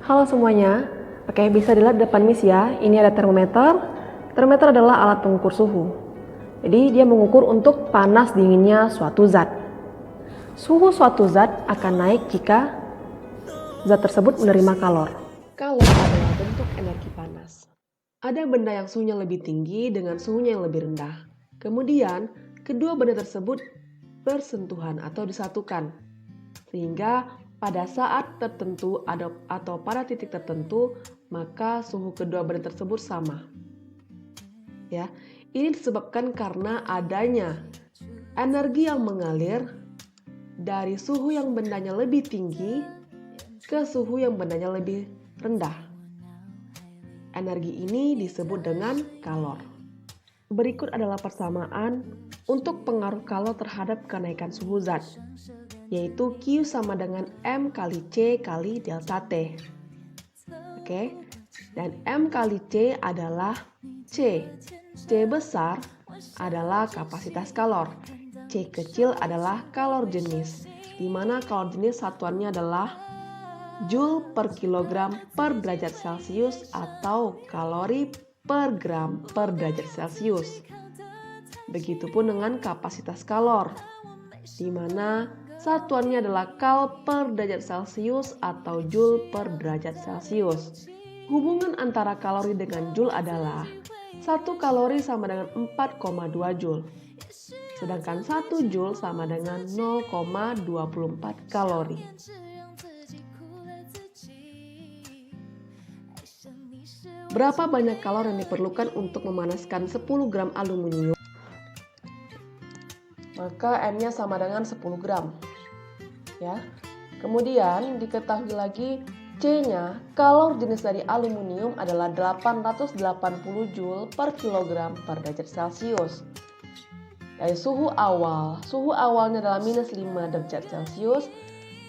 Halo semuanya, oke bisa dilihat di depan Miss ya, ini ada termometer. Termometer adalah alat pengukur suhu. Jadi dia mengukur untuk panas dinginnya suatu zat. Suhu suatu zat akan naik jika zat tersebut menerima kalor. Kalor adalah bentuk energi panas. Ada benda yang suhunya lebih tinggi dengan suhunya yang lebih rendah. Kemudian, kedua benda tersebut bersentuhan atau disatukan. Sehingga pada saat tertentu atau pada titik tertentu, maka suhu kedua benda tersebut sama. Ya, ini disebabkan karena adanya energi yang mengalir dari suhu yang bendanya lebih tinggi ke suhu yang bendanya lebih rendah. Energi ini disebut dengan kalor. Berikut adalah persamaan untuk pengaruh kalor terhadap kenaikan suhu zat, yaitu Q sama dengan M kali C kali delta T. Oke, dan M kali C adalah C. C besar adalah kapasitas kalor. C kecil adalah kalor jenis, di mana kalor jenis satuannya adalah Joule per kilogram per derajat Celcius atau kalori per gram per derajat Celcius. Begitupun dengan kapasitas kalor, di mana satuannya adalah kal per derajat Celcius atau Joule per derajat Celcius. Hubungan antara kalori dengan Joule adalah 1 kalori sama dengan 4,2 Joule. Sedangkan 1 Joule sama dengan 0,24 kalori. Berapa banyak kalori yang diperlukan untuk memanaskan 10 gram aluminium? Maka M-nya sama dengan 10 gram. Ya. Kemudian diketahui lagi C-nya, kalor jenis dari aluminium adalah 880 Joule per kilogram per derajat Celcius. Dari suhu awalnya adalah minus 5 derajat Celcius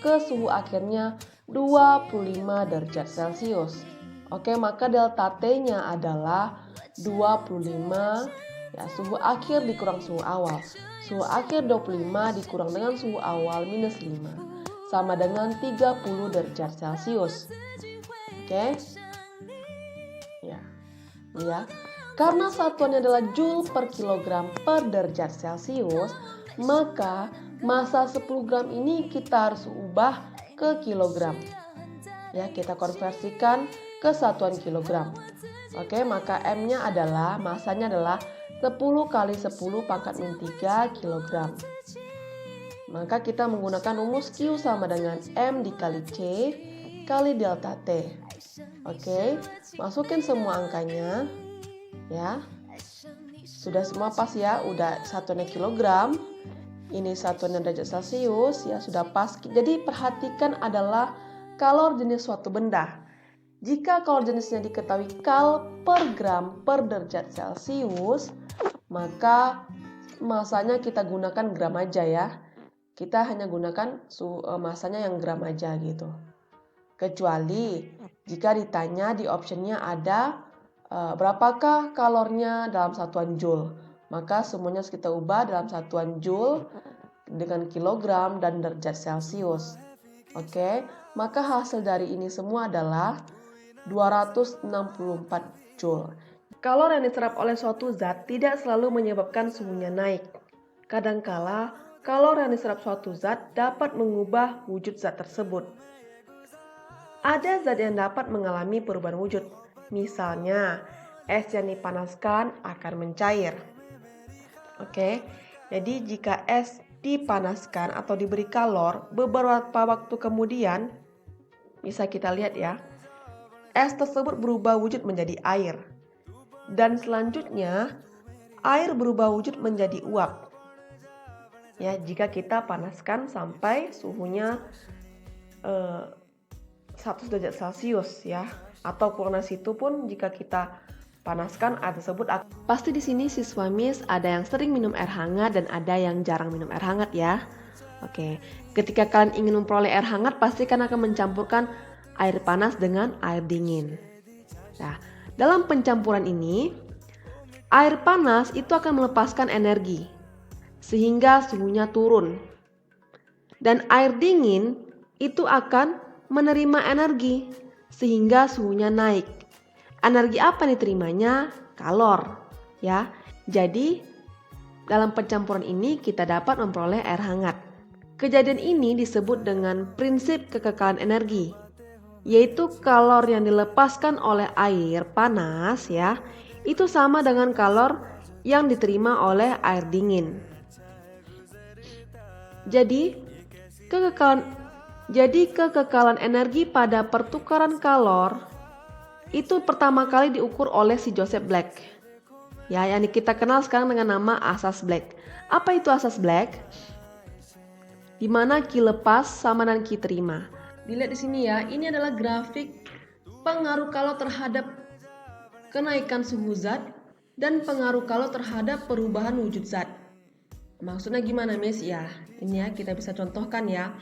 ke suhu akhirnya 25 derajat Celcius. Oke, maka delta T-nya adalah 25, ya, suhu akhir dikurang suhu awal. Suhu akhir 25 dikurang dengan suhu awal minus 5, sama dengan 30 derajat Celcius. Oke. Ya. Karena satuannya adalah Joule per kilogram per derajat Celcius, maka massa 10 gram ini kita harus ubah ke kilogram. Ya, kita konversikan ke satuan kilogram. Oke, maka M-nya adalah, masanya adalah 10 kali 10 pangkat min 3 kilogram. Maka kita menggunakan rumus Q sama dengan M dikali C kali delta T. Oke, masukin semua angkanya. Ya, sudah semua pas ya, udah satuannya kilogram. Ini satuannya derajat Celcius, ya sudah pas. Jadi perhatikan adalah kalor jenis suatu benda. Jika kalor jenisnya diketahui kal per gram per derajat Celcius, maka masanya kita gunakan gram aja ya. Kita hanya gunakan masanya yang gram aja gitu. Kecuali jika ditanya di optionnya ada berapakah kalornya dalam satuan Joule, maka semuanya kita ubah dalam satuan Joule dengan kilogram dan derajat Celcius. Oke, maka hasil dari ini semua adalah 264 Joule. Kalor yang diserap oleh suatu zat tidak selalu menyebabkan suhunya naik. Kadangkala, kalor yang diserap suatu zat dapat mengubah wujud zat tersebut. Ada zat yang dapat mengalami perubahan wujud. Misalnya, es yang dipanaskan akan mencair. Oke, jadi jika es dipanaskan atau diberi kalor, beberapa waktu kemudian, bisa kita lihat ya, es tersebut berubah wujud menjadi air. Dan selanjutnya, air berubah wujud menjadi uap. Ya, jika kita panaskan sampai suhunya 100 derajat Celcius ya, atau kurang dari situ pun jika kita panaskan air tersebut. Pasti di sini siswa Miss ada yang sering minum air hangat dan ada yang jarang minum air hangat ya. Oke, ketika kalian ingin memperoleh air hangat, pasti kalian akan mencampurkan air panas dengan air dingin. Nah, dalam pencampuran ini, air panas itu akan melepaskan energi, sehingga suhunya turun. Dan air dingin itu akan menerima energi, sehingga suhunya naik. Energi apa yang diterimanya? Kalor, ya. Jadi dalam pencampuran ini kita dapat memperoleh air hangat. Kejadian ini disebut dengan prinsip kekekalan energi, yaitu kalor yang dilepaskan oleh air panas ya, itu sama dengan kalor yang diterima oleh air dingin. Jadi kekekalan energi pada pertukaran kalor itu pertama kali diukur oleh si Joseph Black. Ya, yang kita kenal sekarang dengan nama asas Black. Apa itu asas Black? Di mana Q lepas sama dengan Q terima. Dilihat di sini ya, ini adalah grafik pengaruh kalor terhadap kenaikan suhu zat dan pengaruh kalor terhadap perubahan wujud zat. Maksudnya gimana, Miss? Ya, ini ya kita bisa contohkan ya.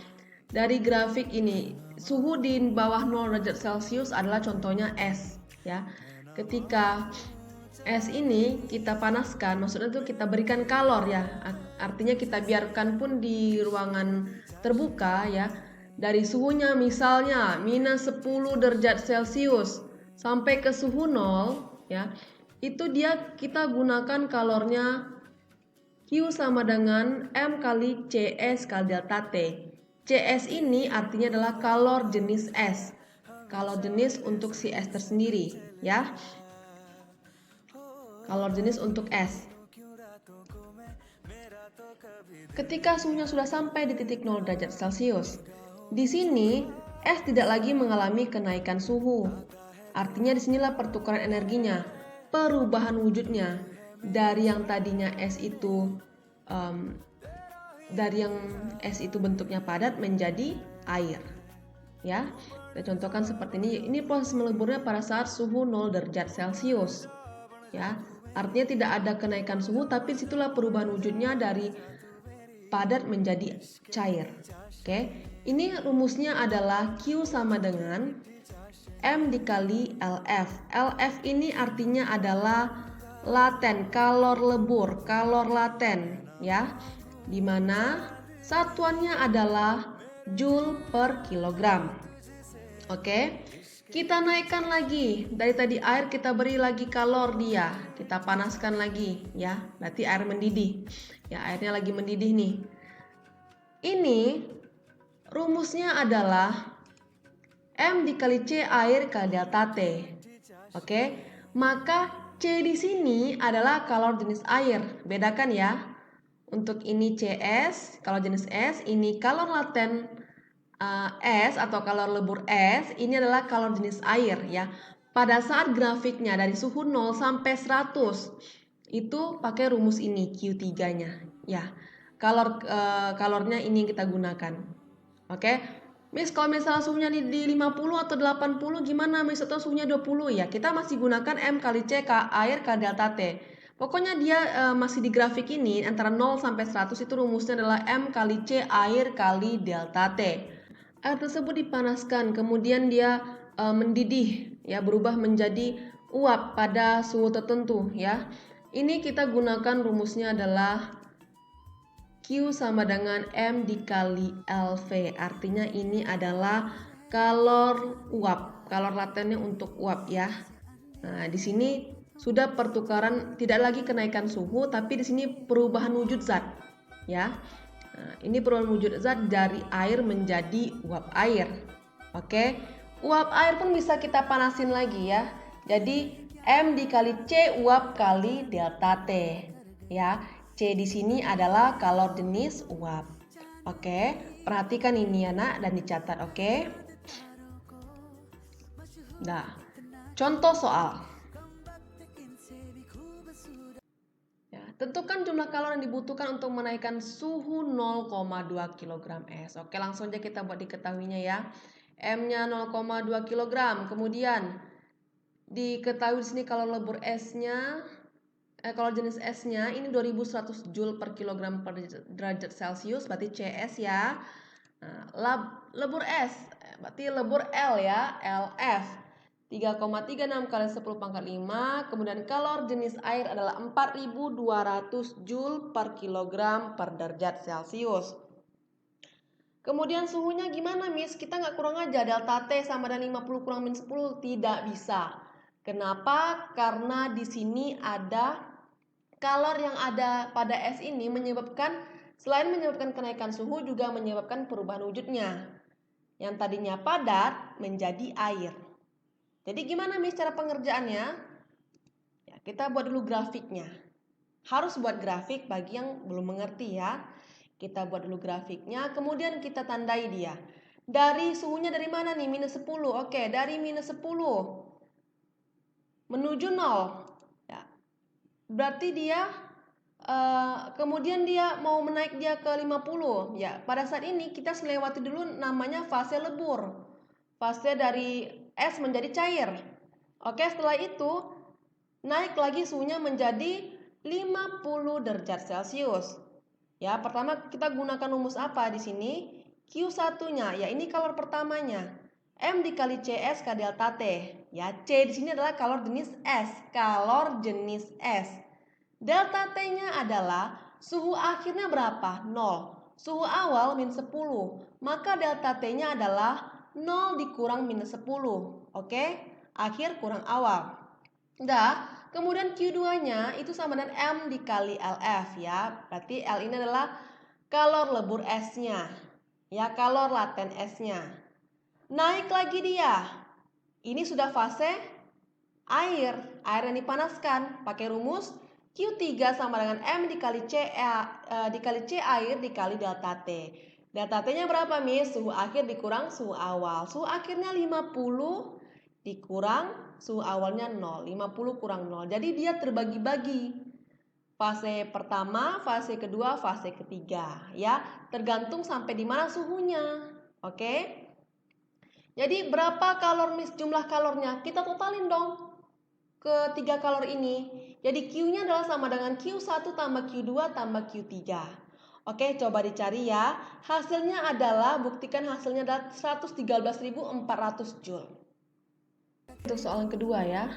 Dari grafik ini, suhu di bawah 0 derajat Celcius adalah contohnya es ya. Ketika es ini kita panaskan, maksudnya itu kita berikan kalor ya. Artinya kita biarkan pun di ruangan terbuka ya. Dari suhunya misalnya minus 10 derajat Celcius sampai ke suhu 0 ya. Itu kita gunakan kalornya Q sama dengan M kali CS kali delta T. CS ini artinya adalah kalor jenis es. Kalor jenis untuk si es tersendiri, ya. Kalor jenis untuk es. Ketika suhunya sudah sampai di titik 0 derajat Celcius, di sini es tidak lagi mengalami kenaikan suhu. Artinya disinilah pertukaran energinya, perubahan wujudnya dari yang tadinya es itu bentuknya padat menjadi air. Ya, kita contohkan seperti ini. Ini proses meleburnya pada saat suhu 0 derajat Celcius. Ya, artinya tidak ada kenaikan suhu, tapi situlah perubahan wujudnya dari padat menjadi cair. Oke, ini rumusnya adalah Q sama dengan M dikali LF. LF ini artinya adalah laten, kalor lebur, kalor laten, ya. Dimana satuannya adalah Joule per kilogram. Oke, kita naikkan lagi. Dari tadi air kita beri lagi kalor dia. Kita panaskan lagi ya. Berarti air mendidih. Ya, airnya lagi mendidih nih. Ini rumusnya adalah M dikali C air kali delta T. Oke, maka C di sini adalah kalor jenis air. Bedakan ya. Untuk ini CS, kalor jenis es, ini kalor laten es atau kalor lebur es, ini adalah kalor jenis air ya. Pada saat grafiknya dari suhu 0 sampai 100, itu pakai rumus ini Q3-nya ya. Kalornya ini yang kita gunakan. Oke. Miss, kalau misalnya suhunya di 50 atau 80 gimana, Miss? Atau suhunya 20 ya? Kita masih gunakan M kali C air kali delta T. Pokoknya dia masih di grafik ini antara 0 sampai 100 itu rumusnya adalah M kali C air kali delta T. Air tersebut dipanaskan, kemudian dia mendidih ya, berubah menjadi uap pada suhu tertentu ya. Ini kita gunakan rumusnya adalah Q sama dengan M dikali LV. Artinya ini adalah kalor uap, kalor latennya untuk uap ya. Nah, di sini sudah pertukaran, tidak lagi kenaikan suhu, tapi di sini perubahan wujud zat, ya. Nah, ini perubahan wujud zat dari air menjadi uap air. Oke, uap air pun bisa kita panasin lagi ya. Jadi M dikali C uap kali delta T, ya. C di sini adalah kalor jenis uap. Oke, perhatikan ini ya nak dan dicatat. Oke. Nah, contoh soal. Tentukan jumlah kalori yang dibutuhkan untuk menaikkan suhu 0,2 kg es. Oke, langsung aja kita buat diketahuinya ya. M-nya 0,2 kg. Kemudian diketahui di sini kalau lebur esnya, kalau jenis esnya ini 2100 Joule per kilogram per derajat Celcius, berarti CS ya. Nah, lebur es, berarti lebur L ya, LF. 3,36 kali 10 pangkat 5. Kemudian kalor jenis air adalah 4200 Joule per kilogram per derajat Celcius. Kemudian suhunya gimana, Miss? Kita nggak kurang aja, delta T sama dengan 50 kurang min 10, tidak bisa. Kenapa? Karena di sini ada kalor yang ada pada es ini selain menyebabkan kenaikan suhu juga menyebabkan perubahan wujudnya. Yang tadinya padat menjadi air. Jadi gimana, Miss, cara pengerjaannya? Ya, kita buat dulu grafiknya. Harus buat grafik bagi yang belum mengerti ya. Kita buat dulu grafiknya, kemudian kita tandai dia. Dari suhunya dari mana nih? Minus 10. Oke, dari minus 10 menuju 0. Ya. Berarti dia kemudian dia mau menaik dia ke 50. Ya, pada saat ini kita selewati dulu namanya fase lebur. Fase dari es menjadi cair. Oke, setelah itu naik lagi suhunya menjadi 50 derajat Celcius. Ya, pertama kita gunakan rumus apa di sini? Q1-nya, ya ini kalor pertamanya. M dikali CS K delta T. Ya, C di sini adalah kalor jenis S. Kalor jenis S. Delta T-nya adalah suhu akhirnya berapa? 0. Suhu awal min 10. Maka delta T-nya adalah 0 dikurang minus 10. Oke? Akhir kurang awal. Dah. Kemudian Q2-nya itu sama dengan M dikali LF ya. Berarti L ini adalah kalor lebur esnya. Ya, kalor laten esnya. Naik lagi dia. Ini sudah fase air. Air yang dipanaskan. Pakai rumus Q3 sama dengan M dikali C air dikali delta T. Delta T-nya berapa, Miss? Suhu akhir dikurang suhu awal. Suhu akhirnya 50 dikurang suhu awalnya 0, 50 kurang 0. Jadi dia terbagi-bagi. Fase pertama, fase kedua, fase ketiga, ya. Tergantung sampai di mana suhunya. Oke? Jadi berapa kalor, Miss, jumlah kalornya? Kita totalin dong ketiga kalor ini. Jadi Q-nya adalah sama dengan Q1 tambah Q2 tambah Q3. Oke, coba dicari ya. Hasilnya adalah, buktikan hasilnya adalah 113.400 Joule. Untuk soalan kedua ya.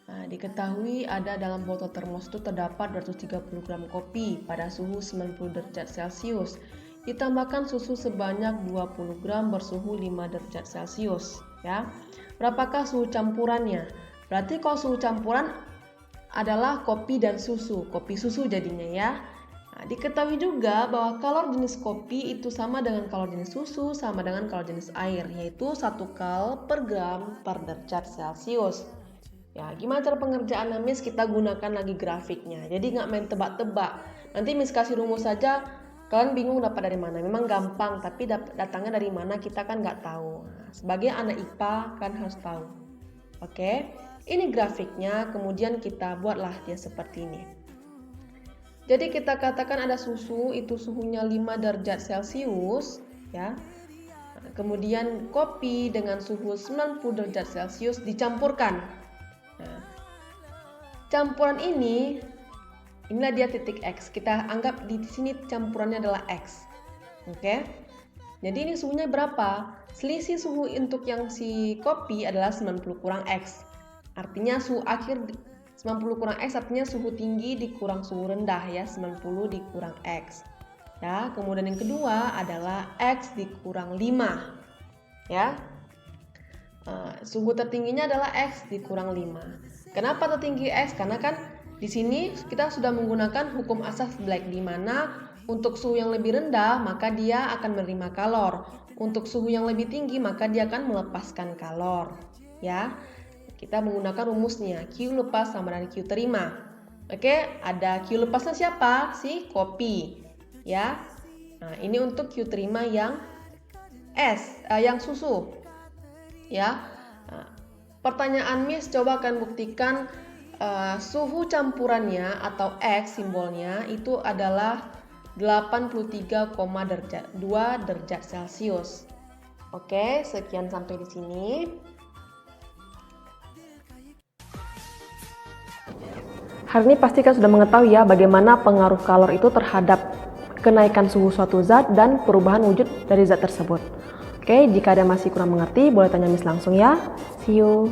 Nah, diketahui ada dalam botol termos itu terdapat 230 gram kopi pada suhu 90 derajat Celcius. Ditambahkan susu sebanyak 20 gram bersuhu 5 derajat Celcius. Ya. Berapakah suhu campurannya? Berarti kalau suhu campuran adalah kopi dan susu. Kopi susu jadinya ya. Nah, diketahui juga bahwa kalor jenis kopi itu sama dengan kalor jenis susu sama dengan kalor jenis air, yaitu 1 kal per gram per derajat Celcius. Ya, gimana cara pengerjaannya, Miss? Kita gunakan lagi grafiknya. Jadi nggak main tebak-tebak. Nanti Miss kasih rumus saja, kalian bingung dapat dari mana. Memang gampang, tapi datangnya dari mana kita kan nggak tahu. Nah, sebagai anak IPA kan harus tahu. Oke, ini grafiknya. Kemudian kita buatlah dia seperti ini. Jadi kita katakan ada susu, itu suhunya 5 derajat Celcius, ya. Kemudian kopi dengan suhu 90 derajat Celcius dicampurkan. Nah, campuran inilah dia titik X. Kita anggap di sini campurannya adalah X. Oke. Jadi ini suhunya berapa? Selisih suhu untuk yang si kopi adalah 90 kurang X. Artinya suhu akhir 90 kurang X artinya suhu tinggi dikurang suhu rendah ya, 90 dikurang X. Ya, kemudian yang kedua adalah X dikurang 5. Ya. Suhu tertingginya adalah X dikurang 5. Kenapa tertinggi X? Karena kan di sini kita sudah menggunakan hukum asas Black, di mana untuk suhu yang lebih rendah maka dia akan menerima kalor. Untuk suhu yang lebih tinggi maka dia akan melepaskan kalor. Ya. Kita menggunakan rumusnya Q lepas sama dengan Q terima. Oke, ada Q lepasnya siapa? Si kopi. Ya. Nah, ini untuk Q terima yang yang susu. Ya. Nah, pertanyaan Miss coba akan buktikan suhu campurannya atau X simbolnya itu adalah 83,2 derajat Celcius. Oke, sekian sampai di sini. Hari ini pasti kalian sudah mengetahui ya bagaimana pengaruh kalor itu terhadap kenaikan suhu suatu zat dan perubahan wujud dari zat tersebut. Oke, jika ada masih kurang mengerti boleh tanya Miss langsung ya. See you.